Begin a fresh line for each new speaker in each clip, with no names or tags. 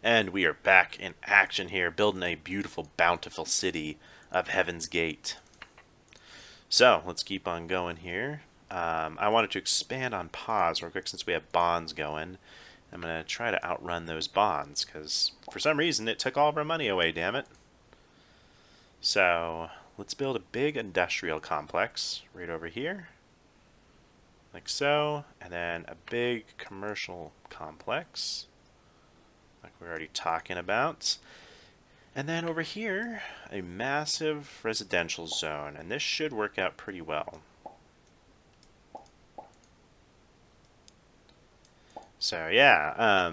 And we are back in action here, building a beautiful, bountiful city of Heaven's Gate. So, let's keep on going here. I wanted to expand on pause real quick since we have bonds going. I'm going to try to outrun those bonds, because for some reason it took all of our money away, damn it. So, let's build a big industrial complex right over here. Like so. And then a big commercial complex, like we're already talking about. And then over here, a massive residential zone, and this should work out pretty well. So yeah,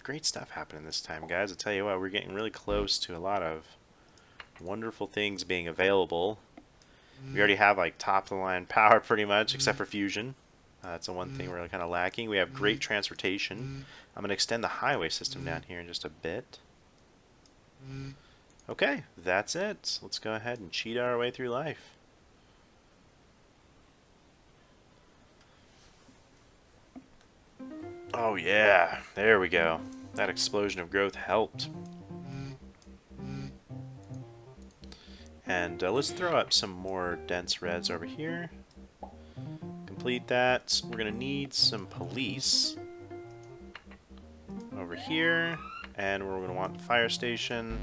great stuff happening this time, guys. I tell you what, we're getting really close to a lot of wonderful things being available. We already have like top-of-the-line power pretty much, except for fusion. That's the one thing we're kind of lacking. We have great transportation. I'm going to extend the highway system down here in just a bit. Okay, that's it. Let's go ahead and cheat our way through life. Oh yeah, there we go. That explosion of growth helped. And let's throw up some more dense reds over here. Complete that. We're going to need some police over here. And we're going to want the fire station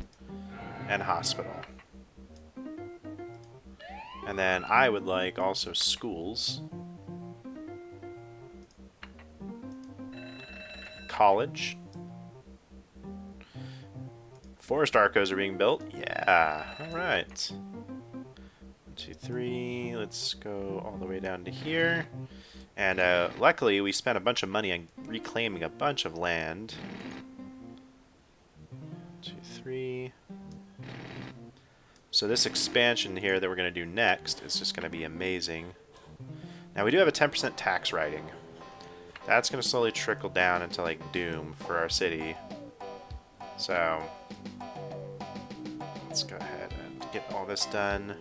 and hospital. And then I would like also schools. College. Forest arcos are being built. Yeah, alright. 1, 2, 3. Let's go all the way down to here. And luckily, we spent a bunch of money on reclaiming a bunch of land. 2, 3. So this expansion here that we're going to do next is just going to be amazing. Now we do have a 10% tax writing. That's going to slowly trickle down into like doom for our city. So let's go ahead and get all this done.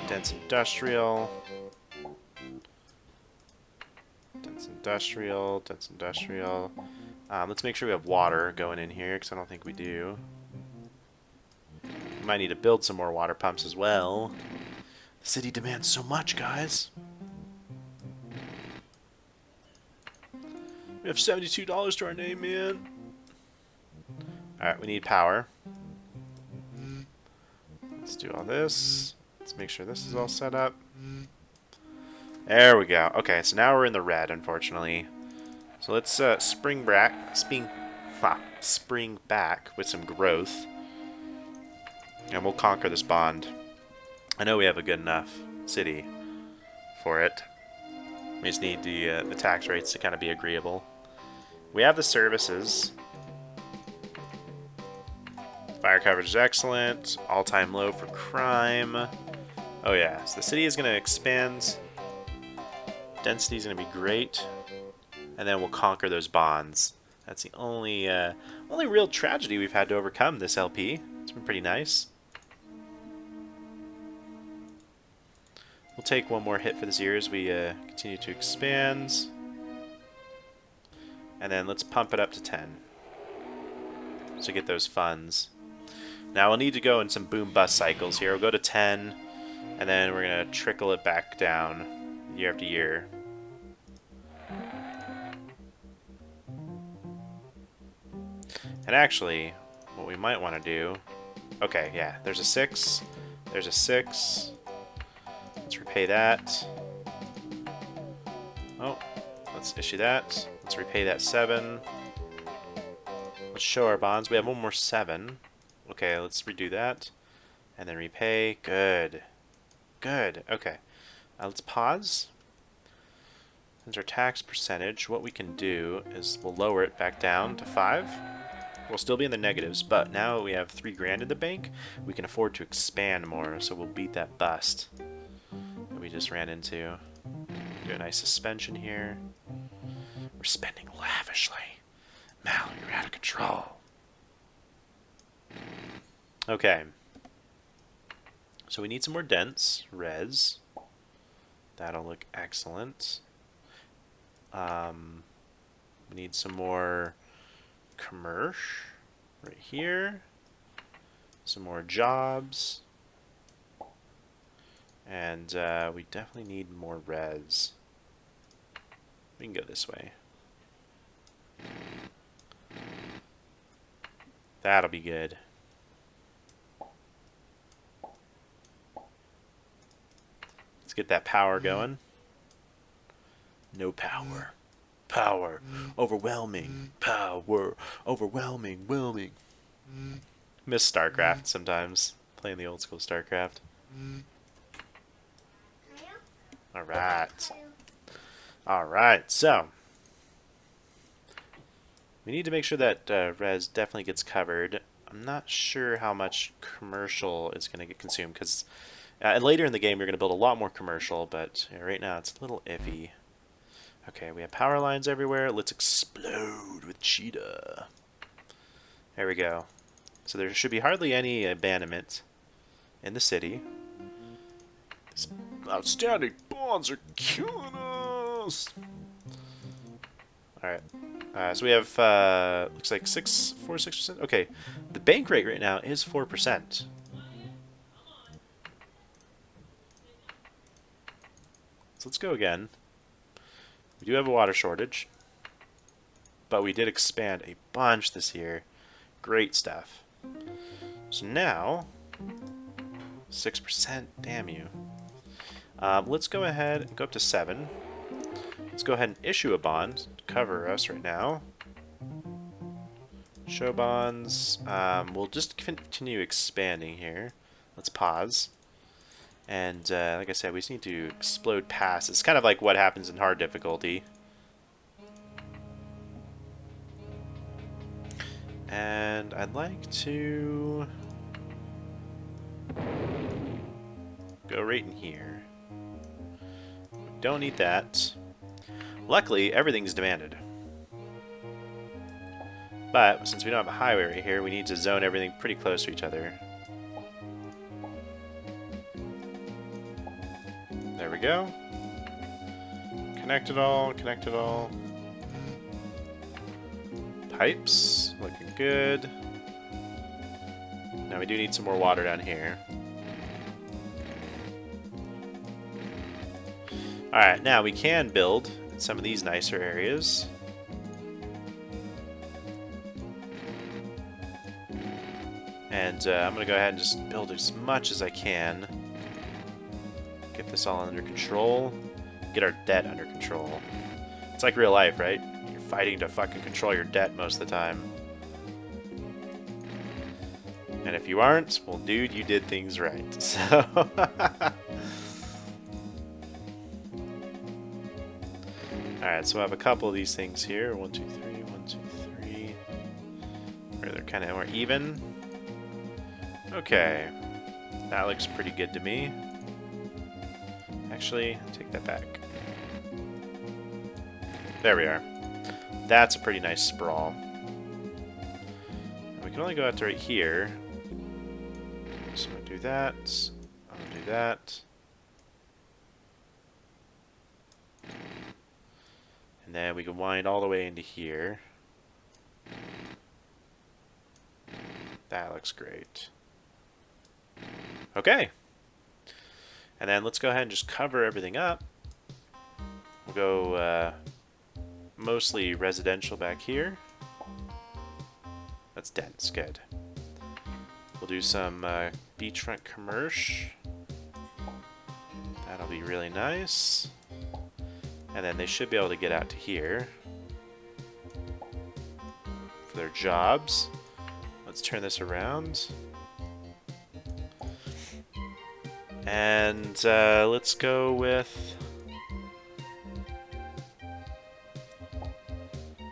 Dense industrial. Dense industrial. Dense industrial. Let's make sure we have water going in here, because I don't think we do. We might need to build some more water pumps as well. The city demands so much, guys. We have $72 to our name, man. Alright, we need power. Let's do all this. Let's make sure this is all set up. There we go. Okay, so now we're in the red, unfortunately. So let's spring back with some growth. And we'll conquer this bond. I know we have a good enough city for it. We just need the tax rates to kind of be agreeable. We have the services. Fire coverage is excellent. All-time low for crime. Oh yeah, so the city is going to expand. Density is going to be great. And then we'll conquer those bonds. That's the only real tragedy we've had to overcome this LP. It's been pretty nice. We'll take one more hit for this year as we continue to expand. And then let's pump it up to 10. So get those funds. Now we'll need to go in some boom-bust cycles here. We'll go to 10, and then we're going to trickle it back down year after year. And actually, what we might want to do... Okay, yeah, there's a 6. There's a 6. Let's repay that. Oh, let's issue that. Let's repay that 7. Let's show our bonds. We have one more 7. Okay, let's redo that. And then repay. Good. Good. Okay. Let's pause. Since our tax percentage, what we can do is we'll lower it back down to 5. We'll still be in the negatives, but now we have 3 grand in the bank. We can afford to expand more, so we'll beat that bust that we just ran into. Do a nice suspension here. We're spending lavishly. Mal, you're out of control. Okay. So we need some more dents. Res. That'll look excellent. We need some more commerce right here. Some more jobs. And we definitely need more res. We can go this way. That'll be good. Let's get that power going. No power. Power. Overwhelming. Power. Overwhelming. Whelming. Miss StarCraft sometimes. Playing the old school StarCraft. Alright. Alright, so. We need to make sure that res definitely gets covered. I'm not sure how much commercial is going to get consumed, because later in the game you're going to build a lot more commercial, but right now it's a little iffy. Okay, we have power lines everywhere. Let's explode with cheetah. There we go. So there should be hardly any abandonment in the city. These outstanding bonds are killing us. Alright. So we have, looks like 4-6%. Okay, the bank rate right now is 4%. So let's go again. We do have a water shortage, but we did expand a bunch this year. Great stuff. So now, 6%, damn you. Let's go ahead and go up to 7. Let's go ahead and issue a bond to cover us right now. Show bonds. We'll just continue expanding here. Let's pause. And like I said, we just need to explode past. It's kind of like what happens in hard difficulty. And I'd like to go right in here. We don't need that. Luckily, everything's demanded. But since we don't have a highway right here, we need to zone everything pretty close to each other. There we go. Connect it all, connect it all. Pipes, looking good. Now we do need some more water down here. Alright, now we can build in some of these nicer areas. And I'm going to go ahead and just build as much as I can. Get this all under control. Get our debt under control. It's like real life, right? You're fighting to fucking control your debt most of the time. And if you aren't, well, dude, you did things right. So... Alright, so I have a couple of these things here. 1, 2, 3, 1, 2, 3. Where they're kind of more even. Okay. That looks pretty good to me. Actually, take that back. There we are. That's a pretty nice sprawl. And we can only go out to right here. So I'm going to do that. I'm going to do that. And then we can wind all the way into here. That looks great. Okay. And then let's go ahead and just cover everything up. We'll go mostly residential back here. That's dense, good. We'll do some beachfront commerce. That'll be really nice. And then they should be able to get out to here for their jobs. Let's turn this around. And let's go with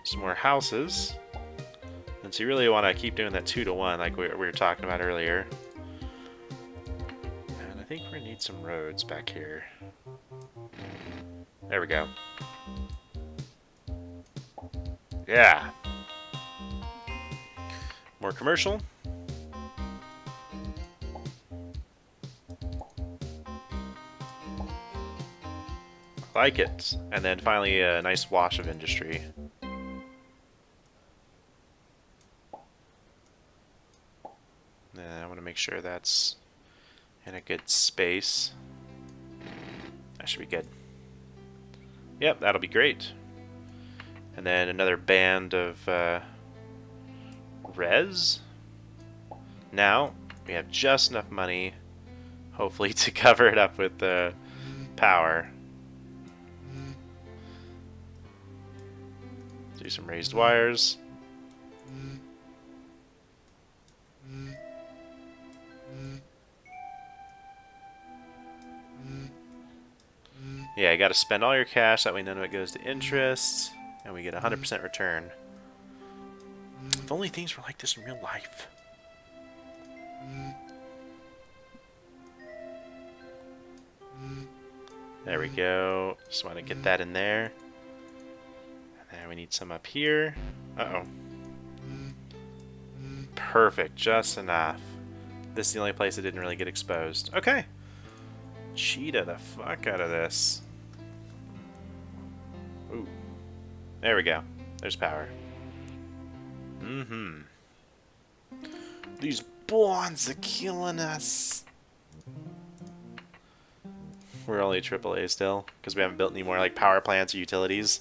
some more houses. And so you really want to keep doing that 2-to-1 like we were talking about earlier. And I think we're going to need some roads back here. There we go. Yeah. More commercial. Like it. And then finally a nice wash of industry. And I want to make sure that's in a good space. That should be good. Yep, that'll be great. And then another band of res. Now, we have just enough money, hopefully, to cover it up with the power. Do some raised wires. Yeah, you got to spend all your cash, that way none of it goes to interest, and we get 100% return. If only things were like this in real life. There we go. Just want to get that in there. And then we need some up here. Uh-oh. Perfect, just enough. This is the only place it didn't really get exposed. Okay. Cheetah the fuck out of this. Ooh. There we go. There's power. Mm-hmm. These bonds are killing us. We're only AAA still, because we haven't built any more like power plants or utilities.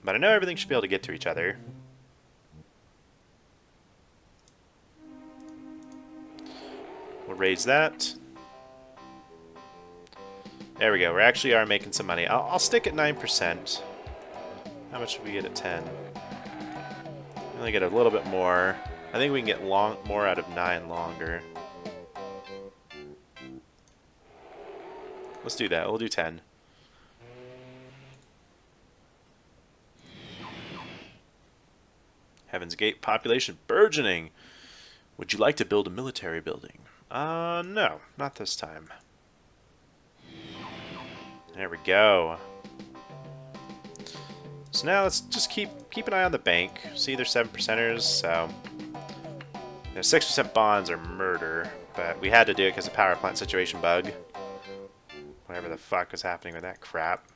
But I know everything should be able to get to each other. We'll raise that. There we go. We actually are making some money. I'll stick at 9%. How much do we get at 10? We only get a little bit more. I think we can get more out of 9 longer. Let's do that. We'll do 10. Heaven's Gate population burgeoning. Would you like to build a military building? No, not this time. There we go. So now let's just keep an eye on the bank. See, they're 7%ers, so 6% bonds are murder, but we had to do it because of the power plant situation bug. Whatever the fuck was happening with that crap.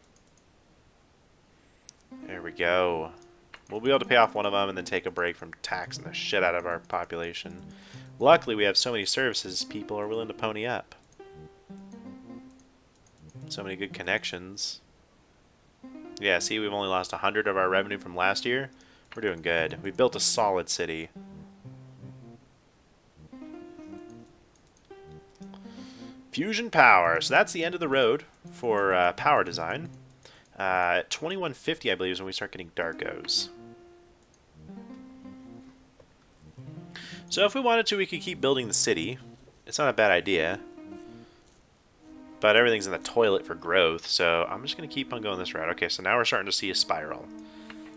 There we go. We'll be able to pay off one of them and then take a break from taxing the shit out of our population. Luckily, we have so many services people are willing to pony up. So many good connections. Yeah, see, we've only lost 100 of our revenue from last year. We're doing good. We built a solid city. Fusion power. So that's the end of the road for power design. 2150, I believe, is when we start getting Darkos. So if we wanted to, we could keep building the city. It's not a bad idea. But everything's in the toilet for growth, so I'm just going to keep on going this route. Okay, so now we're starting to see a spiral.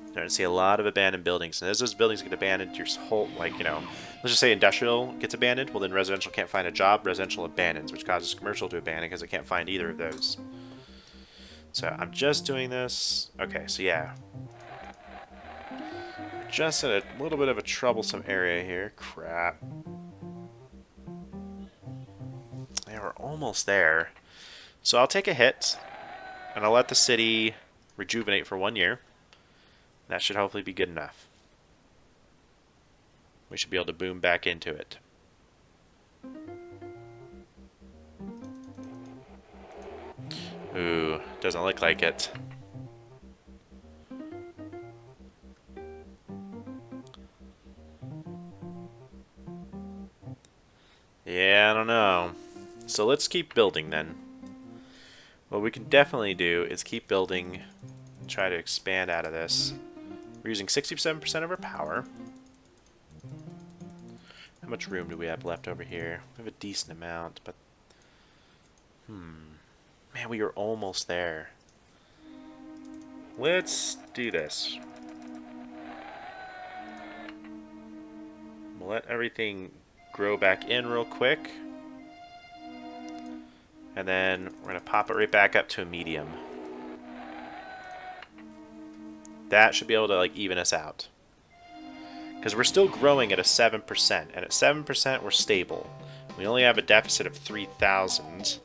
Starting to see a lot of abandoned buildings. And as those buildings get abandoned, your whole, like, you know, let's just say industrial gets abandoned. Well, then residential can't find a job. Residential abandons, which causes commercial to abandon because it can't find either of those. So I'm just doing this. Okay, so yeah. Just in a little bit of a troublesome area here. Crap. Yeah, we're almost there. So I'll take a hit, and I'll let the city rejuvenate for 1 year. That should hopefully be good enough. We should be able to boom back into it. Ooh, doesn't look like it. Yeah, I don't know. So let's keep building then. What we can definitely do is keep building, try to expand out of this. We're using 67% of our power. How much room do we have left over here? We have a decent amount, but... Man, we are almost there. Let's do this. We'll let everything grow back in real quick. And then we're going to pop it right back up to a medium. That should be able to like even us out. Because we're still growing at a 7%. And at 7% we're stable. We only have a deficit of 3,000.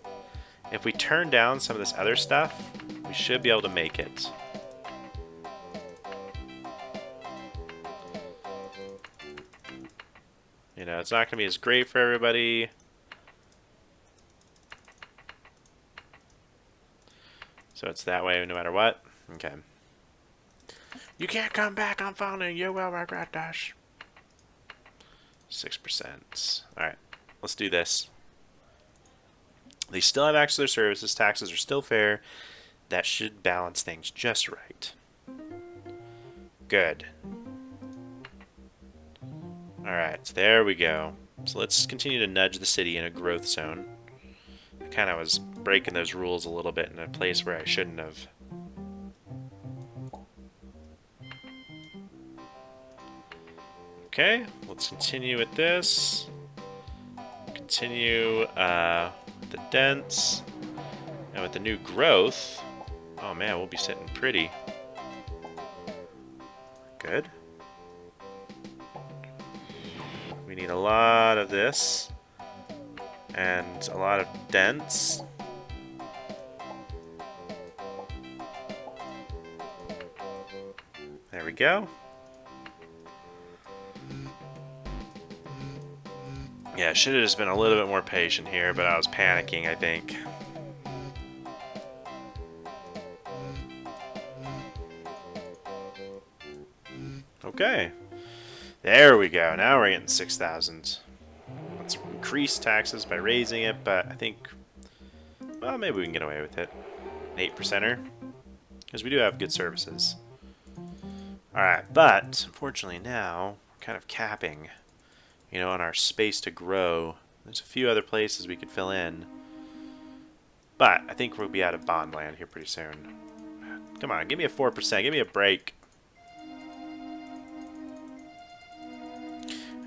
If we turn down some of this other stuff, we should be able to make it. You know, it's not going to be as great for everybody. So it's that way no matter what? Okay. You can't come back on founding. You will regret this. 6%. Alright. Let's do this. They still have access to their services. Taxes are still fair. That should balance things just right. Good. Alright, so there we go. So let's continue to nudge the city in a growth zone. I kind of was breaking those rules a little bit in a place where I shouldn't have. Okay, let's continue with this. Continue with the dents. And with the new growth, oh man, we'll be sitting pretty. Good. We need a lot of this. And a lot of dents. There we go. Yeah, should have just been a little bit more patient here, but I was panicking, I think. Okay. There we go. Now we're getting 6,000. Let's increase taxes by raising it, but I think, well, maybe we can get away with it. An 8%er. Because we do have good services. Alright, but unfortunately now we're kind of capping, you know, on our space to grow. There's a few other places we could fill in. But I think we'll be out of bond land here pretty soon. Come on, give me a 4%. Give me a break.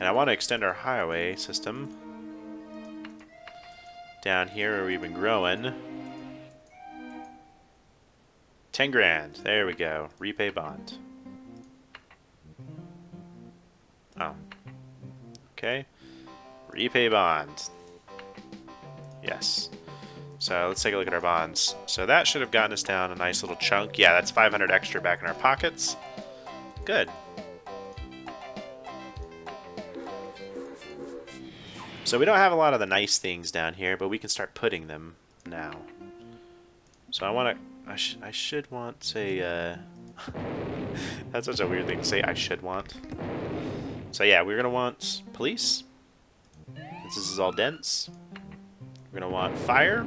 And I want to extend our highway system down here where we've been growing. 10 grand. There we go. Repay bond. Oh. Okay. Repay bond. Yes. So let's take a look at our bonds. So that should have gotten us down a nice little chunk. Yeah, that's 500 extra back in our pockets. Good. So we don't have a lot of the nice things down here, but we can start putting them now. So I want to... I should want a... That's such a weird thing to say, I should want. So yeah, we're going to want police. Since this is all dense. We're going to want fire.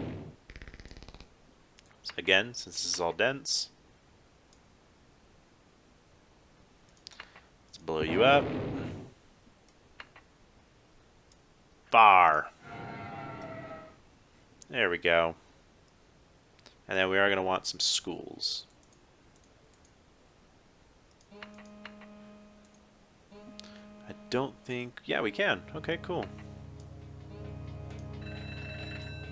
So again, since this is all dense. Let's blow you up. Bar. There we go. And then we are going to want some schools. I don't think... Yeah, we can. Okay, cool.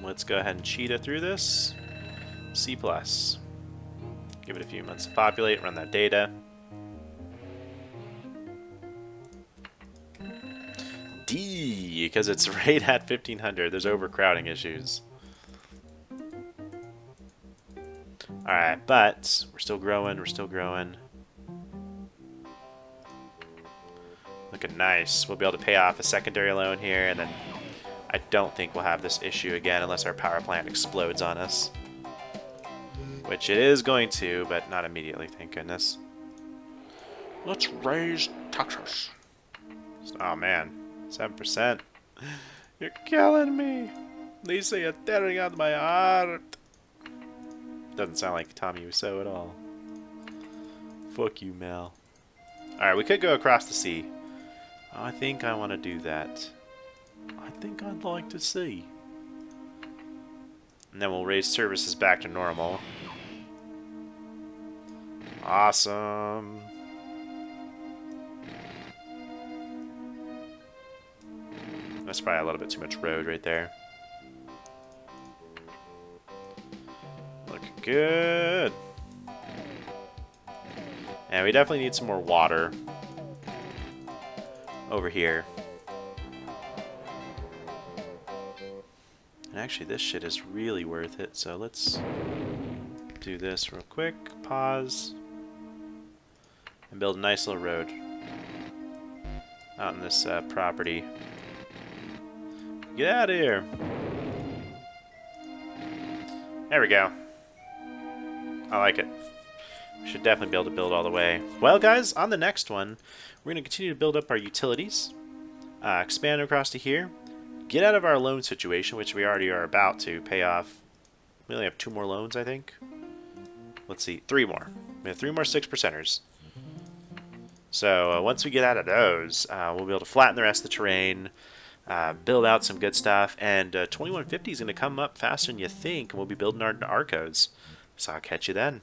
Let's go ahead and cheetah through this. C+. Give it a few months to populate, run that data. D, because it's right at 1500. There's overcrowding issues. Alright, but we're still growing, we're still growing. Looking nice. We'll be able to pay off a secondary loan here, and then I don't think we'll have this issue again unless our power plant explodes on us. Which it is going to, but not immediately, thank goodness. Let's raise taxes. Oh man. 7%. You're killing me. Lisa, you're tearing out my heart. Doesn't sound like Tommy Wiseau at all. Fuck you, Mel. Alright, we could go across the sea. Oh, I think I want to do that. I think I'd like to see. And then we'll raise services back to normal. Awesome. That's probably a little bit too much road right there. Looking good. And we definitely need some more water over here. And actually this shit is really worth it, so let's do this real quick. Pause. And build a nice little road out in this property. Get out of here. There we go. I like it. We should definitely be able to build all the way. Well, guys, on the next one, we're going to continue to build up our utilities. Expand across to here. Get out of our loan situation, which we already are about to pay off. We only have 2 more loans, I think. Let's see, 3 more. We have 3 more 6%ers. So once we get out of those, we'll be able to flatten the rest of the terrain, build out some good stuff, and 2150 is going to come up faster than you think, and we'll be building our Arcos. So I'll catch you then.